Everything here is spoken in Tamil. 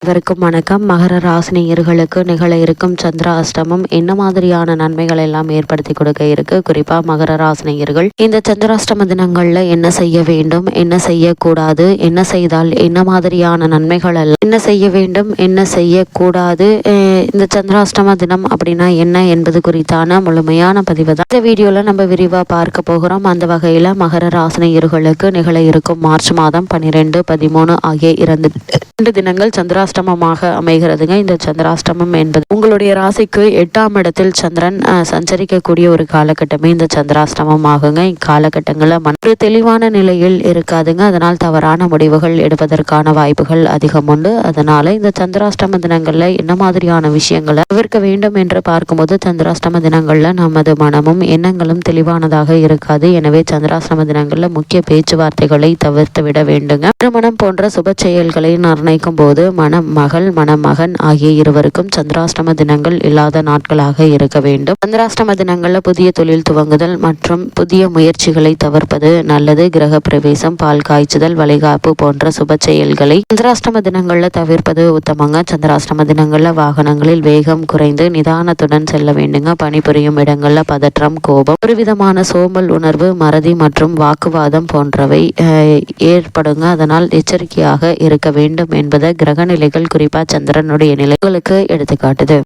அனைவருக்கும் வணக்கம். மகர ராசினியர்களுக்கு நிகழ இருக்கும் சந்திர அஷ்டமம் என்ன மாதிரியான நன்மைகள் எல்லாம் ஏற்படுத்தி கொடுக்க இருக்கு? குறிப்பா மகர ராசினியர்கள் இந்த சந்திராஷ்டம தினங்கள்ல என்ன செய்ய வேண்டும், என்ன செய்யக்கூடாது, என்ன செய்தால் என்ன மாதிரியான நன்மைகள் எல்லாம், என்ன செய்ய வேண்டும், என்ன செய்யக்கூடாது, இந்த சந்திராஷ்டம தினம் அப்படின்னா என்ன என்பது குறித்தான முழுமையான பதிவு தான் இந்த வீடியோல நம்ம விரிவா பார்க்க போகிறோம். அந்த வகையில மகர ராசினியர்களுக்கு நிகழ இருக்கும் மார்ச் மாதம் 12, 13 ஆகிய 2 தினங்கள் சந்திராஷ்டமமாக அமைகிறதுங்க. இந்த சந்திராஷ்டமம் என்பது உங்களுடைய ராசிக்கு 8ஆம் இடத்தில் சந்திரன் சஞ்சரிக்கக்கூடிய ஒரு காலகட்டமே இந்த சந்திராஷ்டமம் ஆகுங்க. இக்காலகட்டங்களில் ஒரு தெளிவான நிலையில் இருக்காதுங்க. அதனால் தவறான முடிவுகள் எடுப்பதற்கான வாய்ப்புகள் அதிகம் உண்டு. அதனால இந்த சந்திராஷ்டம தினங்கள்ல என்ன மாதிரியான விஷயங்களை தவிர்க்க வேண்டும் என்று பார்க்கும்போது, சந்திராஷ்டம தினங்கள்ல நமது மனமும் எண்ணங்களும் தெளிவானதாக இருக்காது. எனவே சந்திராஷ்டம தினங்கள்ல முக்கிய பேச்சுவார்த்தைகளை தவிர்த்து விட வேண்டுங்க. திருமணம் போன்ற சுப செயல்களை நிர்ணயிக்கும் போது மணமகள் மணமகன் ஆகிய இருவருக்கும் சந்திராஷ்டம தினங்கள் இல்லாத நாட்களாக இருக்க வேண்டும். சந்திராஷ்டம தினங்கள்ல புதிய தொழில் துவங்குதல் மற்றும் புதிய முயற்சிகளை தவிர்ப்பது நல்லது. கிரக பிரவேசம், பால் காய்ச்சுதல், வளைகாப்பு போன்ற சுப செயல்களை சந்திராஷ்டம தினங்கள்ல தவிர்ப்பது உத்தமங்க. சந்திராஷ்டம தினங்கள்ல வாகனங்களில் வேகம் குறைந்து நிதானத்துடன் செல்ல வேண்டுங்க. பணிபுரியும் இடங்கள்ல பதற்றம், கோபம், ஒரு விதமான சோம்பல் உணர்வு, மறதி மற்றும் வாக்குவாதம் போன்றவை ஏற்படுங்க. அதனால் எச்சரிக்கையாக இருக்க வேண்டும் என்பதை கிரக நிலைகள், குறிப்பா சந்திரனுடைய நிலைகளுக்கு எடுத்துக்காட்டுது.